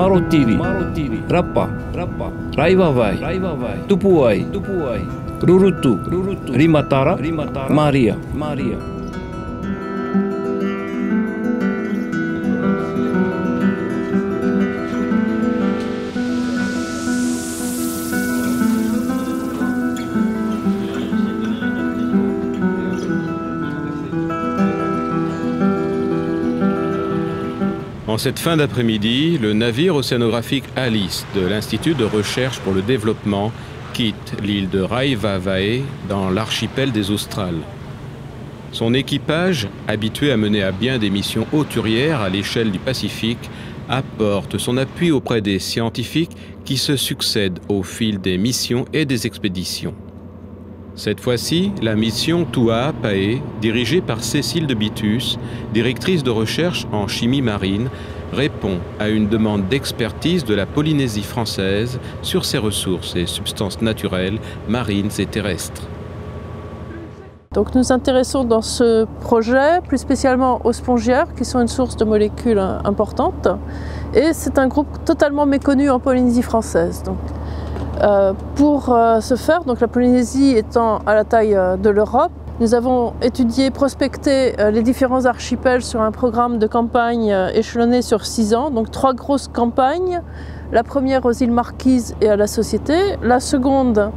Marotiri, Rapa, Raivavai, Tupuai, Rurutu, Rimatara, Maria. En cette fin d'après-midi, le navire océanographique Alice de l'Institut de recherche pour le développement quitte l'île de Raivavae dans l'archipel des Australes. Son équipage, habitué à mener à bien des missions hauturières à l'échelle du Pacifique, apporte son appui auprès des scientifiques qui se succèdent au fil des missions et des expéditions. Cette fois-ci, la mission Tu'apae, dirigée par Cécile de Bitus, directrice de recherche en chimie marine, répond à une demande d'expertise de la Polynésie française sur ses ressources et substances naturelles, marines et terrestres. Donc nous nous intéressons dans ce projet plus spécialement aux spongiaires qui sont une source de molécules importantes et c'est un groupe totalement méconnu en Polynésie française. Pour ce faire, donc la Polynésie étant à la taille de l'Europe, nous avons étudié, prospecté les différents archipels sur un programme de campagne échelonné sur 6 ans, donc 3 grosses campagnes. La première aux îles Marquises et à la Société, la seconde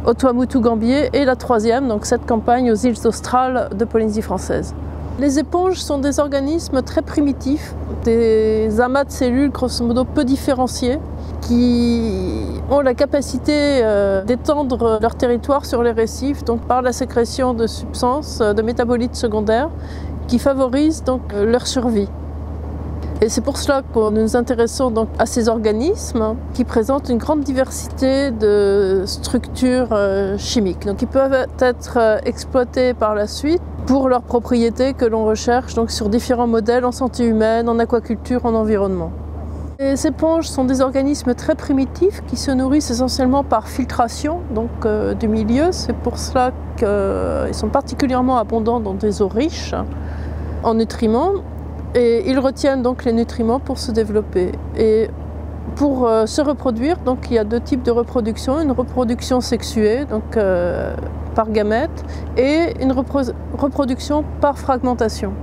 au Tuamotu-Gambier et la troisième, donc cette campagne aux îles australes de Polynésie française. Les éponges sont des organismes très primitifs, des amas de cellules grosso modo peu différenciés, qui ont la capacité d'étendre leur territoire sur les récifs donc par la sécrétion de substances, de métabolites secondaires qui favorisent donc leur survie. Et c'est pour cela que nous nous intéressons donc à ces organismes qui présentent une grande diversité de structures chimiques. Donc ils peuvent être exploités par la suite pour leurs propriétés que l'on recherche donc sur différents modèles en santé humaine, en aquaculture, en environnement. Les éponges sont des organismes très primitifs qui se nourrissent essentiellement par filtration donc, du milieu. C'est pour cela qu'ils sont particulièrement abondants dans des eaux riches en nutriments et ils retiennent donc les nutriments pour se développer. Et pour se reproduire, donc, il y a 2 types de reproduction, une reproduction sexuée donc, par gamètes et une reproduction par fragmentation.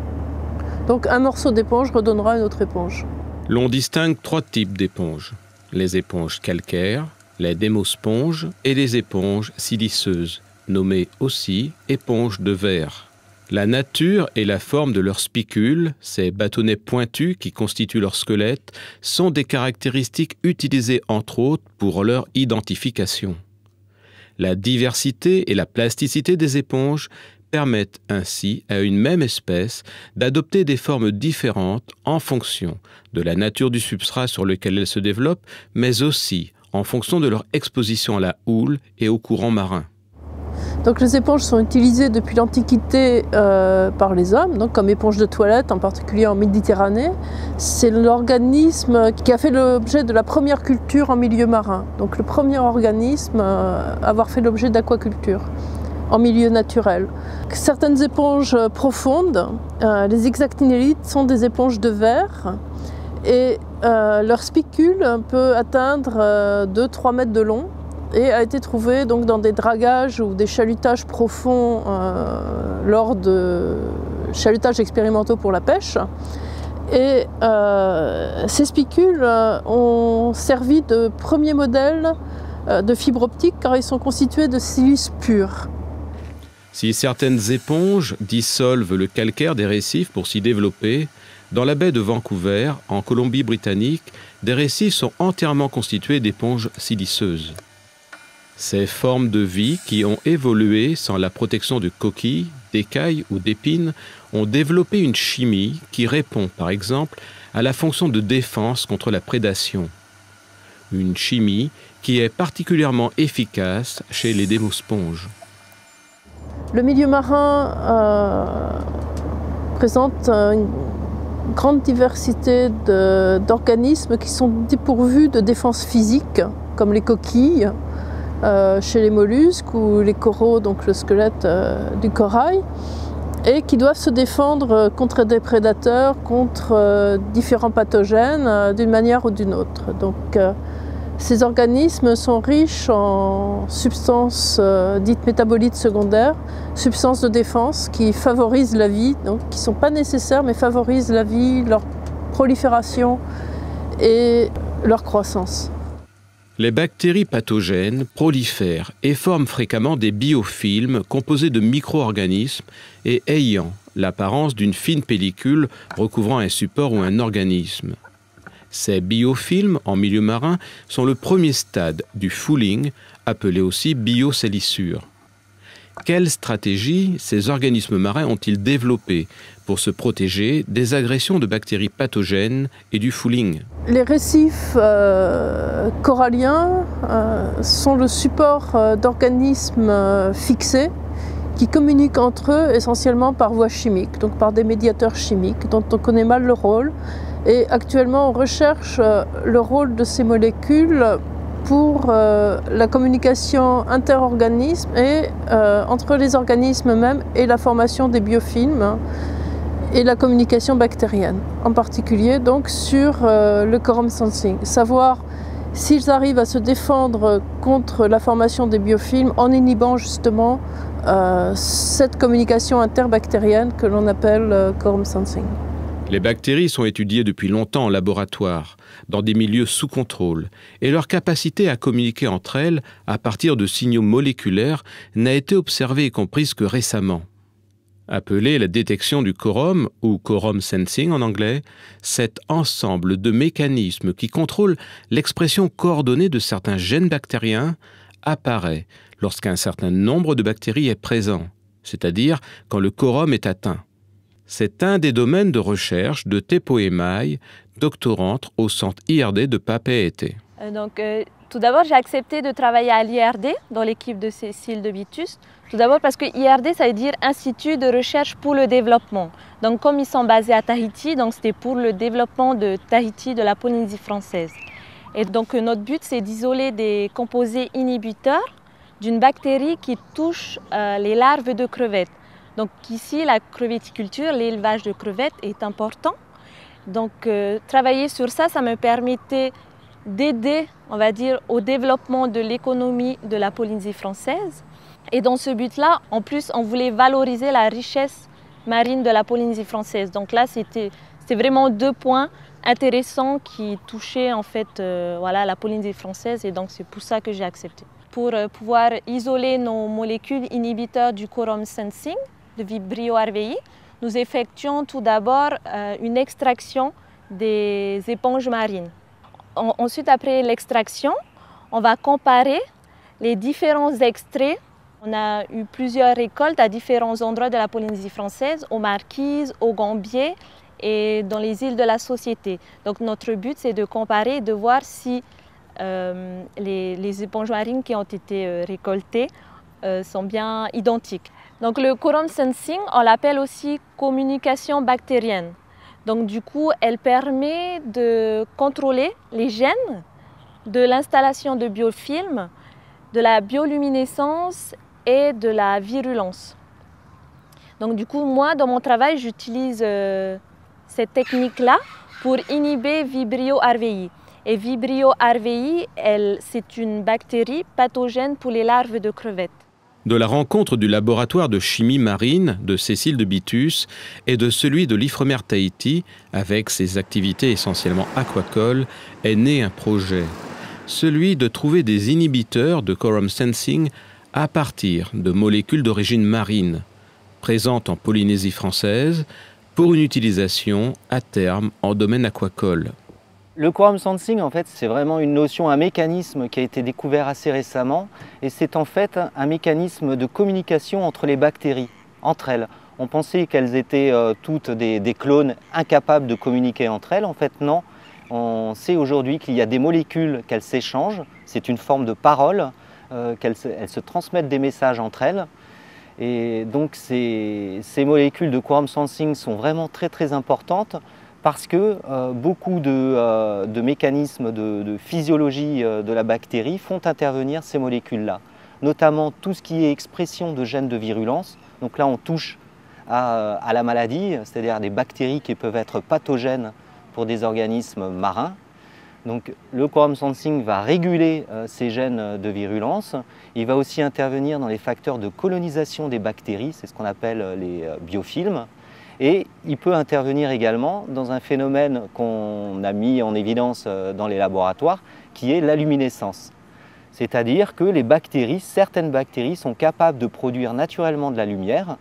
Donc un morceau d'éponge redonnera une autre éponge. L'on distingue 3 types d'éponges. Les éponges calcaires, les démosponges et les éponges siliceuses, nommées aussi éponges de verre. La nature et la forme de leurs spicules, ces bâtonnets pointus qui constituent leur squelette, sont des caractéristiques utilisées entre autres pour leur identification. La diversité et la plasticité des éponges permettent ainsi à une même espèce d'adopter des formes différentes en fonction de la nature du substrat sur lequel elles se développent, mais aussi en fonction de leur exposition à la houle et aux courants marins. Donc les éponges sont utilisées depuis l'Antiquité par les hommes, donc comme éponge de toilette, en particulier en Méditerranée. C'est l'organisme qui a fait l'objet de la première culture en milieu marin, donc le premier organisme à avoir fait l'objet d'aquaculture en milieu naturel. Certaines éponges profondes, les hexactinellites, sont des éponges de verre et leur spicule peut atteindre 2-3 mètres de long et a été trouvée donc, dans des dragages ou des chalutages profonds lors de chalutages expérimentaux pour la pêche. Et ces spicules ont servi de premier modèle de fibre optique car ils sont constitués de silice pur. Si certaines éponges dissolvent le calcaire des récifs pour s'y développer, dans la baie de Vancouver, en Colombie-Britannique, des récifs sont entièrement constitués d'éponges siliceuses. Ces formes de vie qui ont évolué sans la protection de coquilles, d'écailles ou d'épines ont développé une chimie qui répond par exemple à la fonction de défense contre la prédation. Une chimie qui est particulièrement efficace chez les démosponges. Le milieu marin présente une grande diversité d'organismes qui sont dépourvus de défense physique, comme les coquilles, chez les mollusques ou les coraux, donc le squelette du corail. et qui doivent se défendre contre des prédateurs, contre différents pathogènes d'une manière ou d'une autre. Donc, ces organismes sont riches en substances dites métabolites secondaires, substances de défense qui favorisent la vie, donc qui ne sont pas nécessaires mais favorisent la vie, leur prolifération et leur croissance. Les bactéries pathogènes prolifèrent et forment fréquemment des biofilms composés de micro-organismes et ayant l'apparence d'une fine pellicule recouvrant un support ou un organisme. Ces biofilms en milieu marin sont le premier stade du fouling, appelé aussi biosalissure. Quelles stratégies ces organismes marins ont-ils développées pour se protéger des agressions de bactéries pathogènes et du fouling? Les récifs coralliens sont le support d'organismes fixés qui communiquent entre eux essentiellement par voie chimique, donc par des médiateurs chimiques dont on connaît mal le rôle. Et actuellement, on recherche le rôle de ces molécules pour la communication interorganismes et entre les organismes eux-mêmes et la formation des biofilms et la communication bactérienne, en particulier donc sur le quorum sensing. Savoir s'ils arrivent à se défendre contre la formation des biofilms en inhibant justement cette communication interbactérienne que l'on appelle quorum sensing. Les bactéries sont étudiées depuis longtemps en laboratoire, dans des milieux sous contrôle, et leur capacité à communiquer entre elles à partir de signaux moléculaires n'a été observée et comprise que récemment. Appelée la détection du quorum, ou quorum sensing en anglais, cet ensemble de mécanismes qui contrôlent l'expression coordonnée de certains gènes bactériens apparaît lorsqu'un certain nombre de bactéries est présent, c'est-à-dire quand le quorum est atteint. C'est un des domaines de recherche de Tepo Emai, doctorante au centre IRD de Papeete. Tout d'abord, j'ai accepté de travailler à l'IRD, dans l'équipe de Cécile de Bitus. Tout d'abord parce que IRD, ça veut dire Institut de recherche pour le développement. Donc comme ils sont basés à Tahiti, donc c'était pour le développement de Tahiti, de la Polynésie française. Et donc notre but, c'est d'isoler des composés inhibiteurs d'une bactérie qui touche les larves de crevettes. Donc ici, la crevetticulture, l'élevage de crevettes est important. Donc travailler sur ça, ça me permettait d'aider, on va dire, au développement de l'économie de la Polynésie française. Et dans ce but-là, en plus, on voulait valoriser la richesse marine de la Polynésie française. Donc là, c'était vraiment deux points intéressants qui touchaient en fait la Polynésie française, et donc c'est pour ça que j'ai accepté. Pour pouvoir isoler nos molécules inhibiteurs du quorum sensing, de Vibrio arvei, nous effectuons tout d'abord une extraction des éponges marines. Ensuite, après l'extraction, on va comparer les différents extraits. On a eu plusieurs récoltes à différents endroits de la Polynésie française, aux Marquises, aux Gambiers et dans les îles de la Société. Donc notre but, c'est de comparer et de voir si les éponges marines qui ont été récoltées sont bien identiques. Donc le quorum sensing, on l'appelle aussi communication bactérienne. Donc du coup, elle permet de contrôler les gènes de l'installation de biofilms, de la bioluminescence et de la virulence. Donc du coup, moi, dans mon travail, j'utilise cette technique-là pour inhiber Vibrio arvei. Et Vibrio arvei, c'est une bactérie pathogène pour les larves de crevettes. De la rencontre du laboratoire de chimie marine de Cécile de Bitus et de celui de l'Ifremer Tahiti, avec ses activités essentiellement aquacoles, est né un projet, celui de trouver des inhibiteurs de quorum sensing à partir de molécules d'origine marine, présentes en Polynésie française, pour une utilisation à terme en domaine aquacole. Le quorum sensing, en fait, c'est vraiment une notion, un mécanisme qui a été découvert assez récemment, et c'est en fait un mécanisme de communication entre les bactéries, entre elles. On pensait qu'elles étaient toutes des clones incapables de communiquer entre elles. En fait, non. On sait aujourd'hui qu'il y a des molécules qu'elles s'échangent. C'est une forme de parole, elles se transmettent des messages entre elles. Et donc ces molécules de quorum sensing sont vraiment très importantes, parce que beaucoup de mécanismes de physiologie de la bactérie font intervenir ces molécules-là, notamment tout ce qui est expression de gènes de virulence. Donc là, on touche à la maladie, c'est-à-dire des bactéries qui peuvent être pathogènes pour des organismes marins. Donc, le quorum sensing va réguler ces gènes de virulence. Il va aussi intervenir dans les facteurs de colonisation des bactéries, c'est ce qu'on appelle les biofilms. Et il peut intervenir également dans un phénomène qu'on a mis en évidence dans les laboratoires, qui est la luminescence. C'est-à-dire que les bactéries, certaines bactéries sont capables de produire naturellement de la lumière.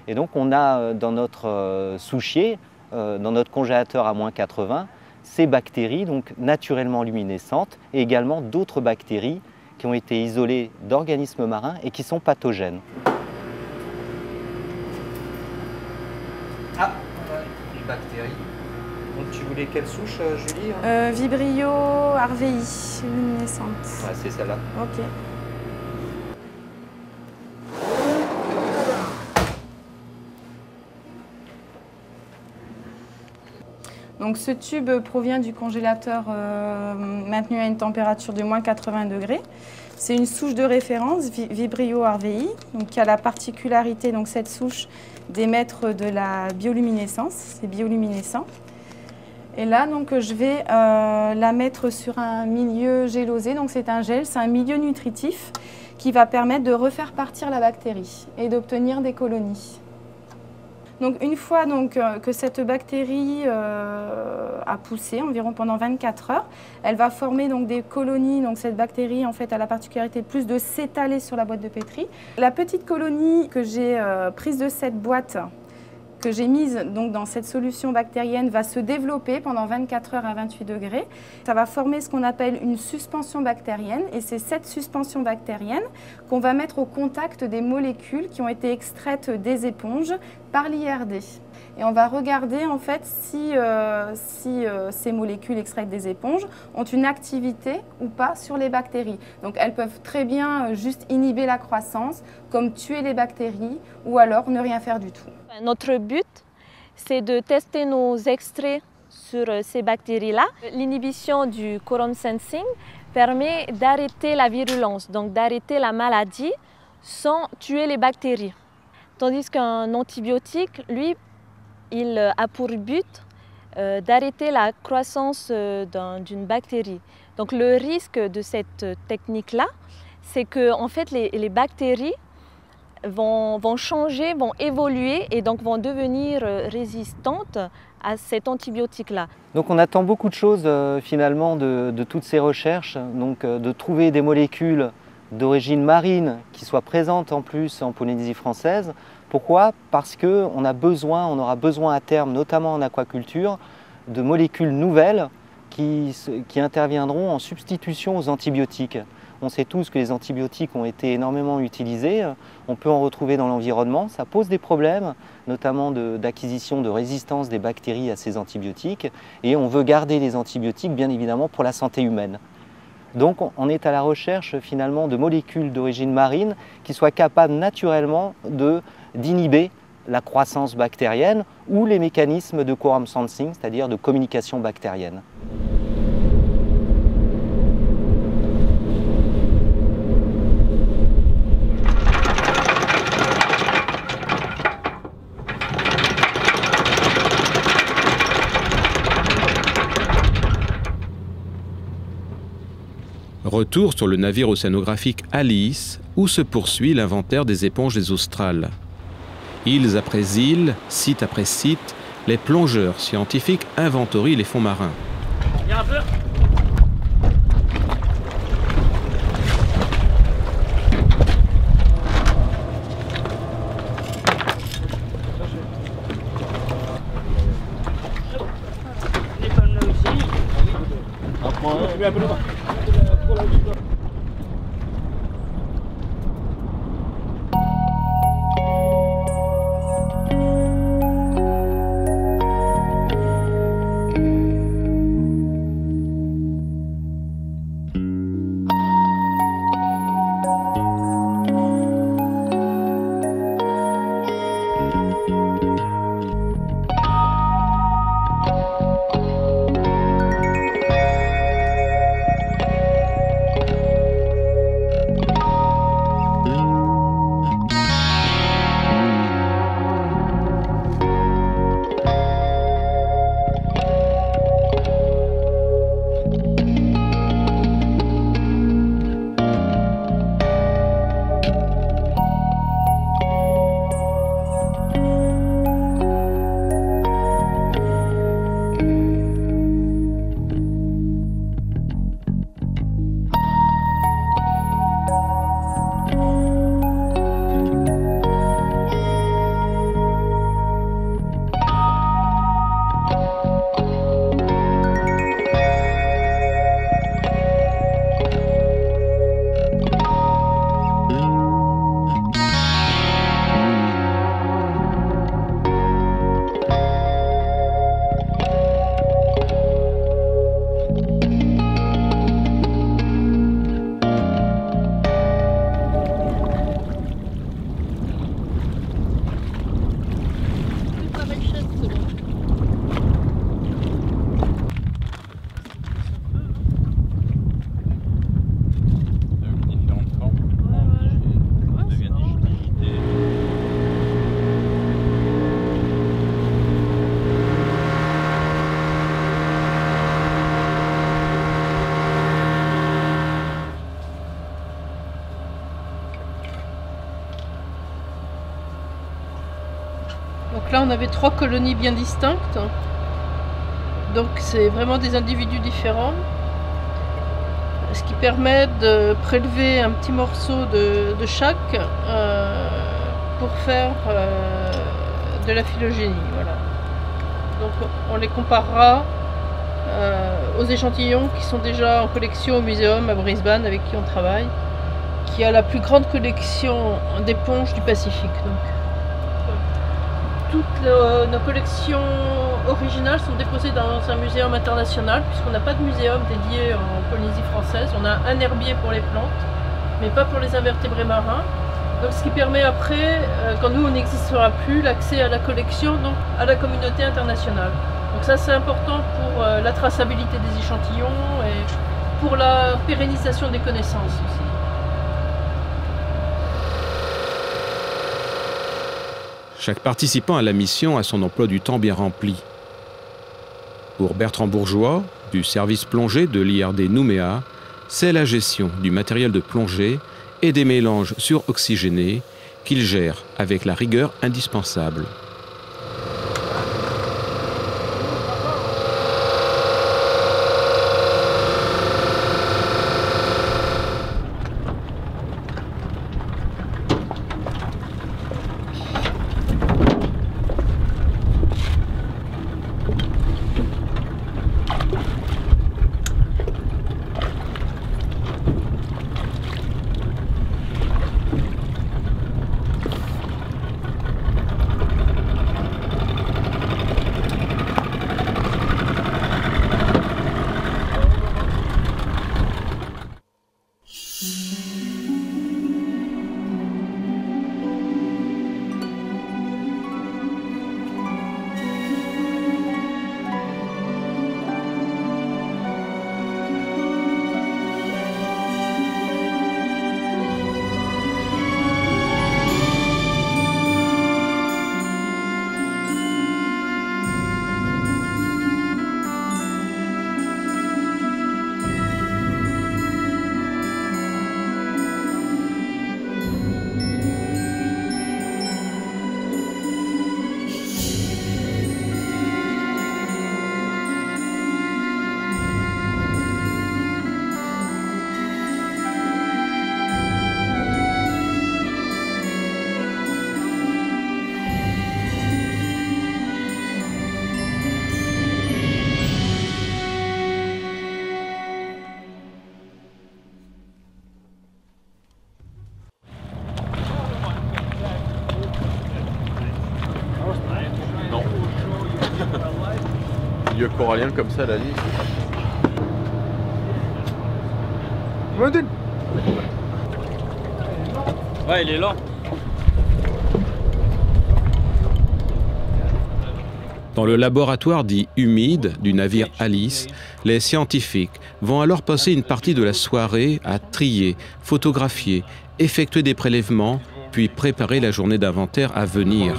Et donc on a dans notre souchier, dans notre congélateur à moins 80, ces bactéries donc naturellement luminescentes et également d'autres bactéries qui ont été isolées d'organismes marins et qui sont pathogènes. Ah, une bactérie. Donc tu voulais quelle souche, Julie? Vibrio arvei, luminescente. Ouais, c'est celle-là. Ok. Donc ce tube provient du congélateur maintenu à une température de moins 80 degrés. C'est une souche de référence, Vibrio arvei, donc qui a la particularité, donc cette souche, d'émettre de la bioluminescence. C'est bioluminescent. Et là, donc, je vais la mettre sur un milieu gélosé. Donc c'est un gel, c'est un milieu nutritif qui va permettre de refaire partir la bactérie et d'obtenir des colonies. Donc une fois donc, que cette bactérie a poussé, environ pendant 24 heures, elle va former donc, des colonies. Donc cette bactérie en fait, a la particularité plus de s'étaler sur la boîte de pétri. La petite colonie que j'ai prise de cette boîte, que j'ai mise donc, dans cette solution bactérienne, va se développer pendant 24 heures à 28 degrés. Ça va former ce qu'on appelle une suspension bactérienne et c'est cette suspension bactérienne qu'on va mettre au contact des molécules qui ont été extraites des éponges par l'IRD. Et on va regarder en fait si ces molécules extraites des éponges ont une activité ou pas sur les bactéries. Donc elles peuvent très bien juste inhiber la croissance, comme tuer les bactéries ou alors ne rien faire du tout. Notre but, c'est de tester nos extraits sur ces bactéries-là. L'inhibition du quorum sensing permet d'arrêter la virulence, donc d'arrêter la maladie sans tuer les bactéries. Tandis qu'un antibiotique, lui, il a pour but d'arrêter la croissance d'une bactérie. Donc le risque de cette technique-là, c'est que en fait, les bactéries vont changer, vont évoluer et donc vont devenir résistantes à cet antibiotique-là. Donc on attend beaucoup de choses finalement de toutes ces recherches, donc de trouver des molécules d'origine marine qui soient présentes en plus en Polynésie française. Pourquoi? Parce qu'on aura besoin à terme, notamment en aquaculture, de molécules nouvelles qui interviendront en substitution aux antibiotiques. On sait tous que les antibiotiques ont été énormément utilisés, on peut en retrouver dans l'environnement, ça pose des problèmes, notamment d'acquisition de résistance des bactéries à ces antibiotiques, et on veut garder les antibiotiques bien évidemment pour la santé humaine. Donc on est à la recherche finalement de molécules d'origine marine qui soient capables naturellement d'inhiber la croissance bactérienne ou les mécanismes de quorum sensing, c'est-à-dire de communication bactérienne. Retour sur le navire océanographique Alice, où se poursuit l'inventaire des éponges des Australes. Îles après îles, site après site, les plongeurs scientifiques inventorient les fonds marins. là, on avait 3 colonies bien distinctes. Donc c'est vraiment des individus différents. Ce qui permet de prélever un petit morceau de chaque pour faire de la phylogénie. Voilà. Donc on les comparera aux échantillons qui sont déjà en collection au muséum à Brisbane avec qui on travaille, qui a la plus grande collection d'éponges du Pacifique. Donc, toutes nos collections originales sont déposées dans un muséum international, puisqu'on n'a pas de muséum dédié en Polynésie française. On a un herbier pour les plantes, mais pas pour les invertébrés marins. Donc, ce qui permet après, quand nous on n'existera plus, l'accès à la collection, donc à la communauté internationale. Donc ça c'est important pour la traçabilité des échantillons et pour la pérennisation des connaissances aussi. Chaque participant à la mission a son emploi du temps bien rempli. Pour Bertrand Bourgeois, du service plongée de l'IRD Nouméa, c'est la gestion du matériel de plongée et des mélanges suroxygénés qu'il gère avec la rigueur indispensable. Milieu corallien comme ça, la ligne. Ouais, il est là. Dans le laboratoire dit humide du navire Alice, les scientifiques vont alors passer une partie de la soirée à trier, photographier, effectuer des prélèvements, puis préparer la journée d'inventaire à venir.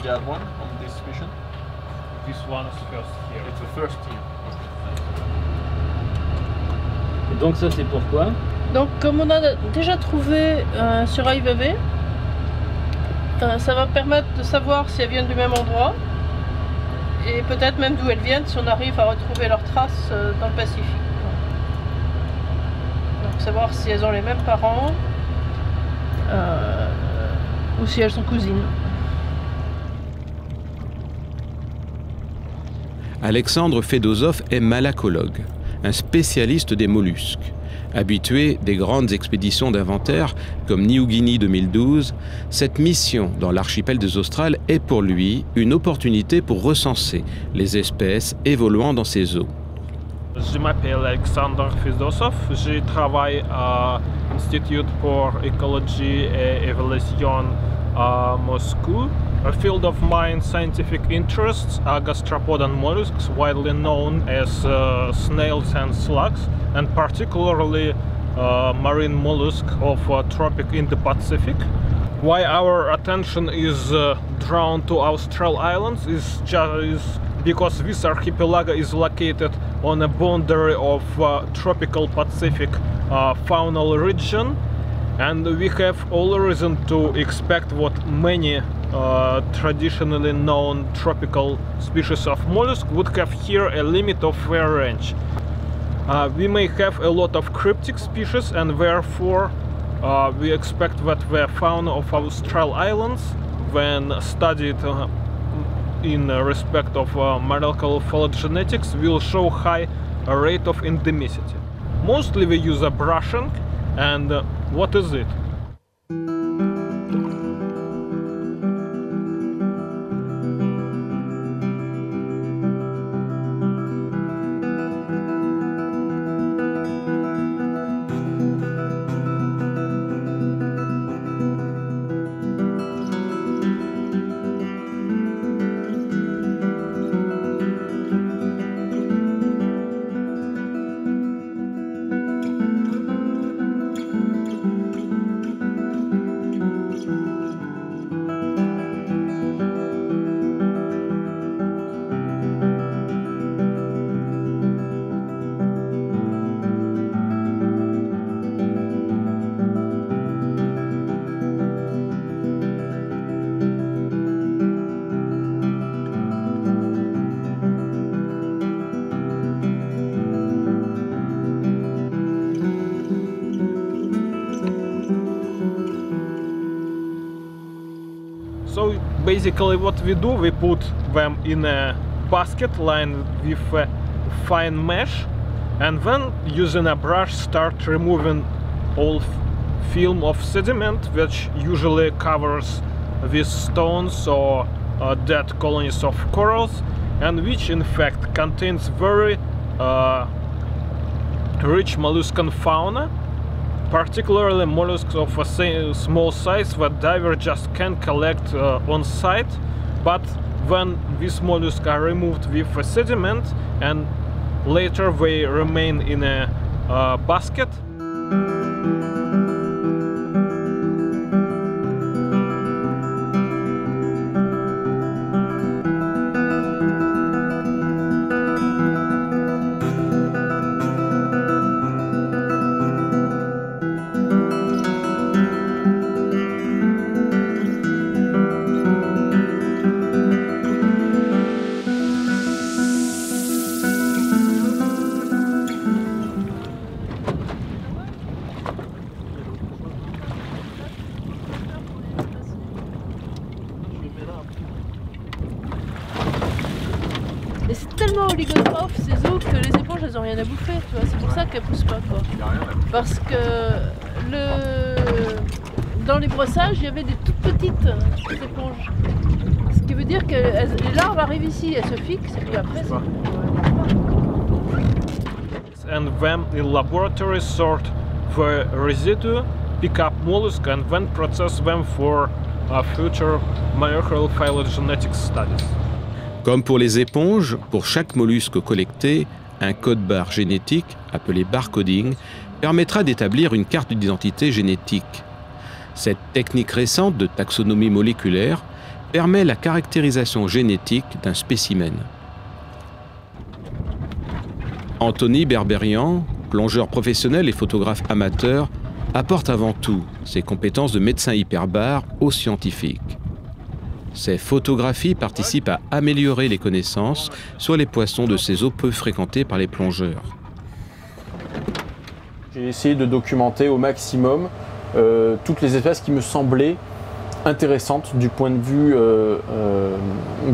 Et donc ça c'est pourquoi? Donc comme on a déjà trouvé sur Aivavé, ça va permettre de savoir si elles viennent du même endroit et peut-être même d'où elles viennent si on arrive à retrouver leurs traces dans le Pacifique. Donc savoir si elles ont les mêmes parents ou si elles sont cousines. Alexandre Fedosov est malacologue, un spécialiste des mollusques. Habitué des grandes expéditions d'inventaire comme New Guinea 2012, cette mission dans l'archipel des Australes est pour lui une opportunité pour recenser les espèces évoluant dans ces eaux. Je m'appelle Alexandre Fedosov, je travaille à l'Institut pour écologie et évolution à Moscou. A field of my scientific interests are gastropods and mollusks, widely known as snails and slugs, and particularly marine mollusks of tropic in the Pacific. Why our attention is drawn to Austral Islands is because this archipelago is located on a boundary of tropical Pacific faunal region, And we have all reason to expect what many traditionally known tropical species of mollusk would have here a limit of their range. We may have a lot of cryptic species, and therefore we expect that the fauna of Austral Islands, when studied in respect of molecular phylogenetics, will show high rate of endemicity. Mostly we use a brushing, and what is it? So basically what we do, we put them in a basket lined with a fine mesh, and then using a brush start removing all film of sediment, which usually covers these stones or dead colonies of corals, and which in fact contains very rich molluscan fauna, particularly mollusks of a small size that divers just can't collect on site. But when these mollusks are removed with the sediment and later they remain in a basket, Et c'est tellement oligotrophe ces eaux que les éponges elles ont rien à bouffer, tu vois, c'est pour ça qu'elles poussent pas quoi. Parce que dans les brossages il y avait des toutes petites éponges. Ce qui veut dire que les larves arrivent ici, elles se fixent et puis après c'est... And then in laboratory sort the residue, pick up mollusks and then process them for future molecular phylogenetic studies. Comme pour les éponges, pour chaque mollusque collecté, un code-barre génétique, appelé barcoding, permettra d'établir une carte d'identité génétique. Cette technique récente de taxonomie moléculaire permet la caractérisation génétique d'un spécimen. Anthony Berberian, plongeur professionnel et photographe amateur, apporte avant tout ses compétences de médecin hyperbare aux scientifiques. Ces photographies participent à améliorer les connaissances sur les poissons de ces eaux peu fréquentées par les plongeurs. J'ai essayé de documenter au maximum toutes les espèces qui me semblaient intéressantes du point de vue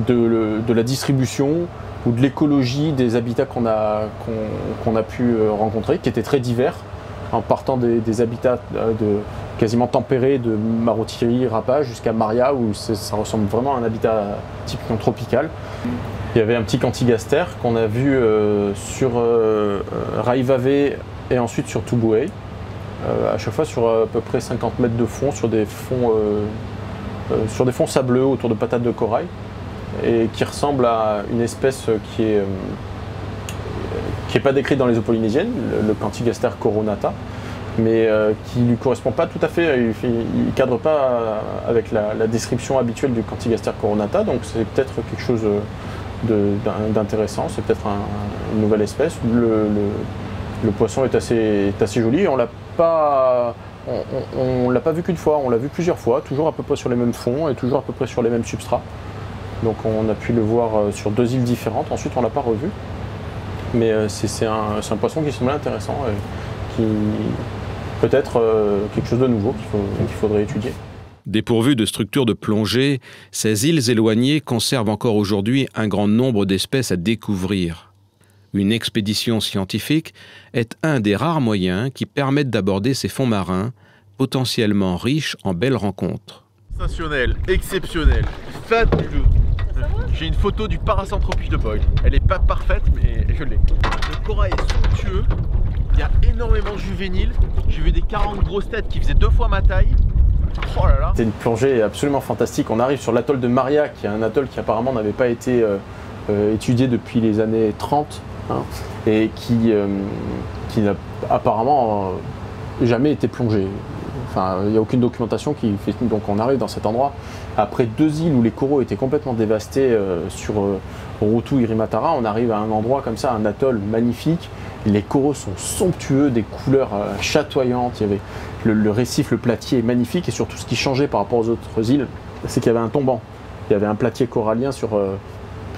de la distribution ou de l'écologie des habitats qu'on a pu rencontrer, qui étaient très divers, en partant des habitats quasiment tempérés de Marotieri, Rapa jusqu'à Maria, où ça ressemble vraiment à un habitat typiquement tropical. Il y avait un petit cantigaster qu'on a vu sur Raivave et ensuite sur Tubuai, à chaque fois sur à peu près 50 mètres de fond, sur des fonds sableux autour de patates de corail, et qui ressemble à une espèce qui est pas décrite dans les eaux polynésiennes, le cantigaster coronata, mais qui ne lui correspond pas tout à fait, il ne cadre pas avec la description habituelle du cantigaster coronata, donc c'est peut-être quelque chose d'intéressant, c'est peut-être une nouvelle espèce. Le poisson est assez joli, on ne l'a pas on l'a pas vu qu'une fois, on l'a vu plusieurs fois, toujours à peu près sur les mêmes fonds et toujours à peu près sur les mêmes substrats. Donc on a pu le voir sur 2 îles différentes, ensuite on ne l'a pas revu. Mais c'est un poisson qui semblait intéressant, qui peut-être quelque chose de nouveau qu'il faudrait étudier. Dépourvues de structures de plongée, ces îles éloignées conservent encore aujourd'hui un grand nombre d'espèces à découvrir. Une expédition scientifique est un des rares moyens qui permettent d'aborder ces fonds marins, potentiellement riches en belles rencontres. Sensationnel, exceptionnel, fabuleux. J'ai une photo du paracentropiche de Boyle. Elle n'est pas parfaite, mais je l'ai. Le corail est somptueux. Il y a énormément de juvéniles. J'ai vu des 40 grosses têtes qui faisaient 2 fois ma taille. Oh là là. C'est une plongée absolument fantastique. On arrive sur l'atoll de Maria, qui est un atoll qui apparemment n'avait pas été étudié depuis les années 30 hein, et qui n'a apparemment jamais été plongé. Enfin, il n'y a aucune documentation qui fait. Donc on arrive dans cet endroit après 2 îles où les coraux étaient complètement dévastés sur Rutu Irimatara. On arrive à un endroit comme ça, un atoll magnifique. Les coraux sont somptueux, des couleurs chatoyantes. Il y avait le récif, le platier est magnifique et surtout ce qui changeait par rapport aux autres îles, c'est qu'il y avait un tombant. Il y avait un platier corallien sur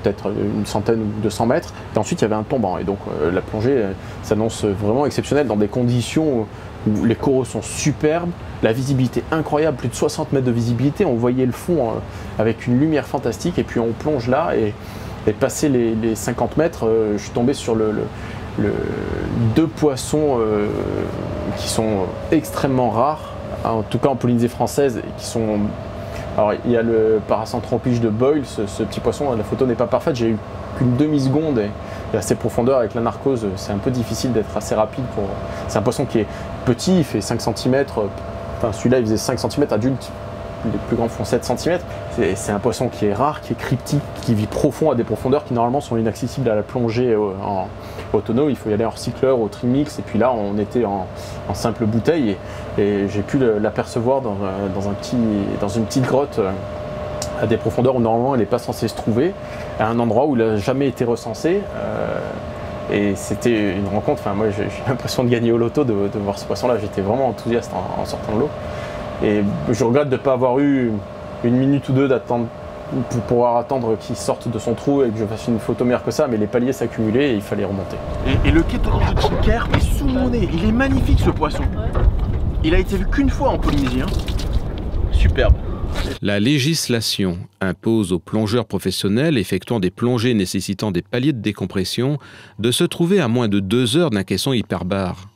peut-être une centaine ou 200 mètres et ensuite il y avait un tombant. Et donc la plongée s'annonce vraiment exceptionnelle dans des conditions où les coraux sont superbes, la visibilité incroyable, plus de 60 mètres de visibilité, on voyait le fond avec une lumière fantastique et puis on plonge là et passé les 50 mètres, je suis tombé sur 2 poissons qui sont extrêmement rares, en tout cas en Polynésie française, et qui sont... Alors il y a le paracentropiche de Boyle, ce petit poisson, la photo n'est pas parfaite, j'ai eu qu'une demi-seconde et à ces profondeurs avec la narcose, c'est un peu difficile d'être assez rapide pour... C'est un poisson qui est petit, il fait 5 cm, enfin celui-là il faisait 5 cm adulte, les plus grands font 7 cm. C'est un poisson qui est rare, qui est cryptique, qui vit profond à des profondeurs qui normalement sont inaccessibles à la plongée en autonome. Il faut y aller en recycleur, au trimix, et puis là on était en simple bouteille et j'ai pu l'apercevoir dans une petite grotte à des profondeurs où normalement elle n'est pas censée se trouver, à un endroit où il n'a jamais été recensé. Et c'était une rencontre, enfin moi j'ai eu l'impression de gagner au loto de voir ce poisson-là, j'étais vraiment enthousiaste en sortant de l'eau. Et je regrette de ne pas avoir eu 1 minute ou 2 d'attendre pour pouvoir attendre qu'il sorte de son trou et que je fasse une photo meilleure que ça, mais les paliers s'accumulaient et il fallait remonter. Et le kétolange de Chinker est sous mon nez, il est magnifique ce poisson. Il a été vu qu'une fois en Polynésie, hein. Superbe. La législation impose aux plongeurs professionnels effectuant des plongées nécessitant des paliers de décompression de se trouver à moins de 2 heures d'un caisson hyperbare.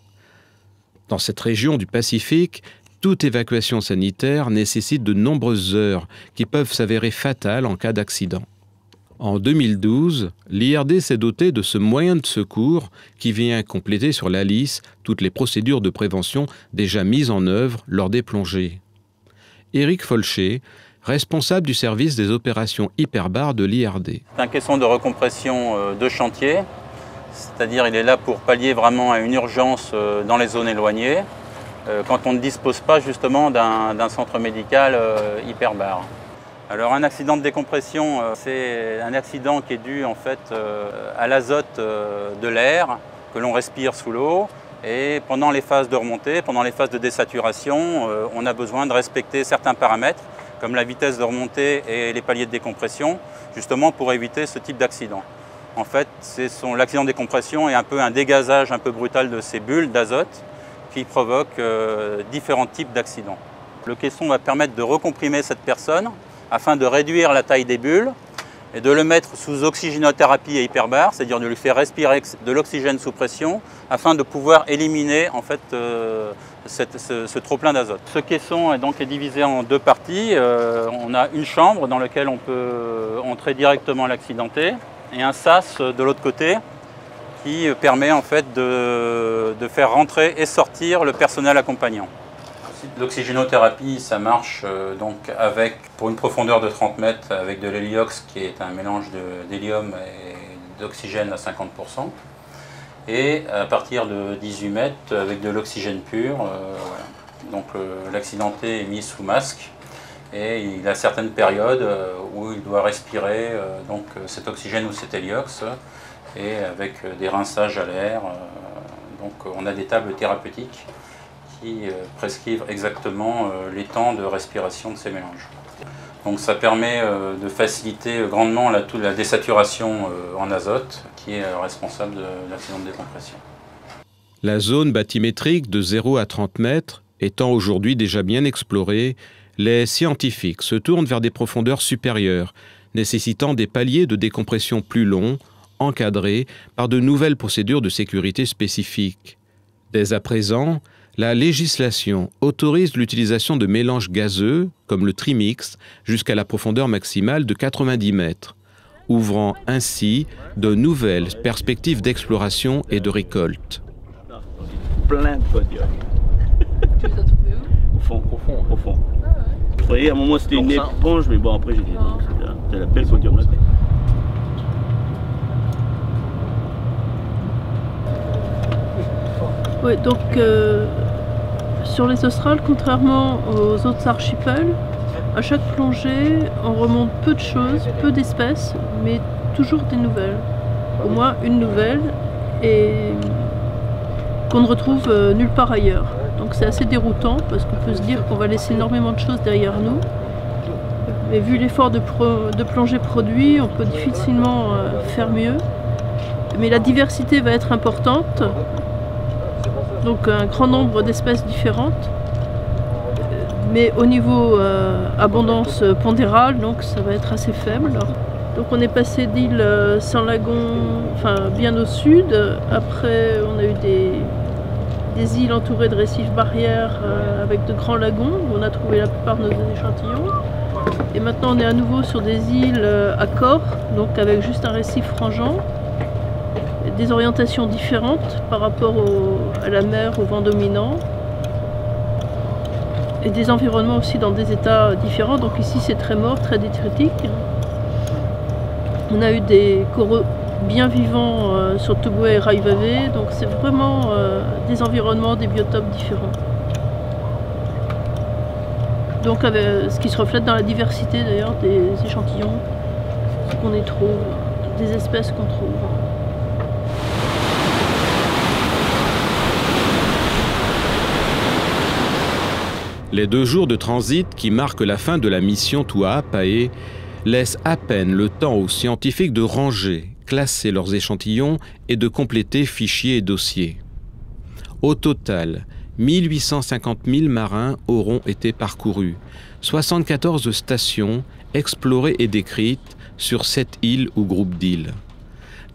Dans cette région du Pacifique, toute évacuation sanitaire nécessite de nombreuses heures qui peuvent s'avérer fatales en cas d'accident. En 2012, l'IRD s'est doté de ce moyen de secours qui vient compléter sur l'ALICE toutes les procédures de prévention déjà mises en œuvre lors des plongées. Éric Folcher, responsable du service des opérations hyperbares de l'IRD. C'est un caisson de recompression de chantier, c'est-à-dire il est là pour pallier vraiment à une urgence dans les zones éloignées, quand on ne dispose pas justement d'un centre médical hyperbare. Alors un accident de décompression, c'est un accident qui est dû en fait à l'azote de l'air que l'on respire sous l'eau. Et pendant les phases de remontée, pendant les phases de désaturation, on a besoin de respecter certains paramètres, comme la vitesse de remontée et les paliers de décompression, justement pour éviter ce type d'accident. En fait, l'accident de décompression est un peu un dégazage un peu brutal de ces bulles d'azote qui provoque différents types d'accidents. Le caisson va permettre de recomprimer cette personne afin de réduire la taille des bulles et de le mettre sous oxygénothérapie et hyperbare, c'est-à-dire de lui faire respirer de l'oxygène sous pression afin de pouvoir éliminer en fait, ce trop-plein d'azote. Ce caisson est divisé en 2 parties. On a une chambre dans laquelle on peut entrer directement l'accidenté et un sas de l'autre côté qui permet en fait, de faire rentrer et sortir le personnel accompagnant. L'oxygénothérapie, ça marche pour une profondeur de 30 mètres avec de l'héliox qui est un mélange d'hélium et d'oxygène à 50%. Et à partir de 18 mètres avec de l'oxygène pur. Voilà. Donc l'accidenté est mis sous masque et il a certaines périodes où il doit respirer cet oxygène ou cet héliox et avec des rinçages à l'air. Donc on a des tables thérapeutiques qui prescrivent exactement les temps de respiration de ces mélanges. Donc ça permet de faciliter grandement la désaturation en azote qui est responsable de l'accident de décompression. La zone bathymétrique de 0 à 30 mètres étant aujourd'hui déjà bien explorée, les scientifiques se tournent vers des profondeurs supérieures, nécessitant des paliers de décompression plus longs, encadrés par de nouvelles procédures de sécurité spécifiques. Dès à présent, la législation autorise l'utilisation de mélanges gazeux, comme le trimix, jusqu'à la profondeur maximale de 90 mètres, ouvrant ainsi de nouvelles perspectives d'exploration et de récolte. Plein de podiums. Tu les as trouvés où? Au fond. Vous voyez, à un moment c'était une éponge, mais bon après j'ai dit c'était la belle podium là. Oui, donc sur les Australes, contrairement aux autres archipels, à chaque plongée, on remonte peu de choses, peu d'espèces, mais toujours des nouvelles. Au moins une nouvelle et qu'on ne retrouve nulle part ailleurs. Donc c'est assez déroutant parce qu'on peut se dire qu'on va laisser énormément de choses derrière nous. Mais vu l'effort de plongée produit, on peut difficilement faire mieux. Mais la diversité va être importante. Donc un grand nombre d'espèces différentes. Mais au niveau abondance pondérale, donc ça va être assez faible. Donc on est passé d'îles sans lagon, enfin bien au sud. Après on a eu des îles entourées de récifs barrières avec de grands lagons où on a trouvé la plupart de nos échantillons. Et maintenant on est à nouveau sur des îles à corps, donc avec juste un récif frangeant. Des orientations différentes par rapport à la mer, au vent dominant. Et des environnements aussi dans des états différents. Donc ici c'est très mort, très détritique. On a eu des coraux bien vivants sur Toboué et Raivavé. Donc c'est vraiment des environnements, des biotopes différents. Donc avec, ce qui se reflète dans la diversité d'ailleurs des échantillons qu'on y trouve, des espèces qu'on trouve. Les 2 jours de transit qui marquent la fin de la mission Tu'apae laissent à peine le temps aux scientifiques de ranger, classer leurs échantillons et de compléter fichiers et dossiers. Au total, 1850 000 marins auront été parcourus, 74 stations explorées et décrites sur 7 îles ou groupes d'îles,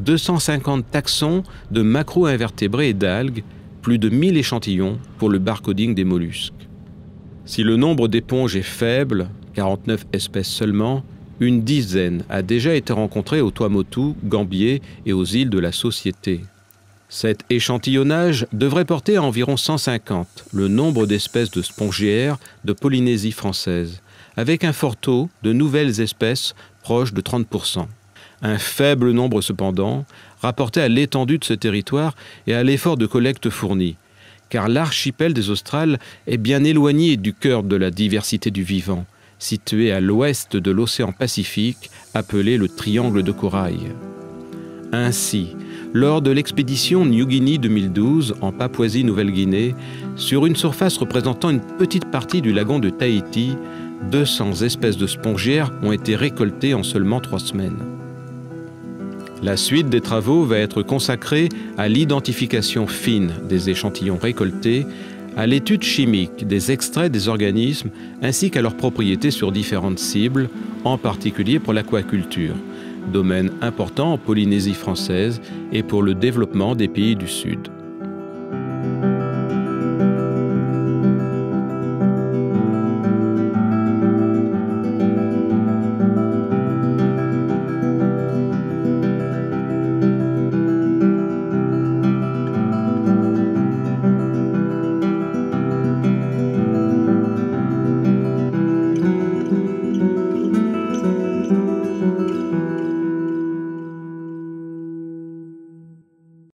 250 taxons de macro-invertébrés et d'algues, plus de 1000 échantillons pour le barcoding des mollusques. Si le nombre d'éponges est faible, 49 espèces seulement, une dizaine a déjà été rencontrée au Tuamotu, Gambier et aux îles de la Société. Cet échantillonnage devrait porter à environ 150 le nombre d'espèces de spongiaires de Polynésie française, avec un fort taux de nouvelles espèces proche de 30%. Un faible nombre cependant, rapporté à l'étendue de ce territoire et à l'effort de collecte fourni, car l'archipel des Australes est bien éloigné du cœur de la diversité du vivant, situé à l'ouest de l'océan Pacifique, appelé le Triangle de Corail. Ainsi, lors de l'expédition New Guinea 2012 en Papouasie-Nouvelle-Guinée, sur une surface représentant une petite partie du lagon de Tahiti, 200 espèces de spongiaires ont été récoltées en seulement 3 semaines. La suite des travaux va être consacrée à l'identification fine des échantillons récoltés, à l'étude chimique des extraits des organismes ainsi qu'à leurs propriétés sur différentes cibles, en particulier pour l'aquaculture, domaine important en Polynésie française et pour le développement des pays du Sud.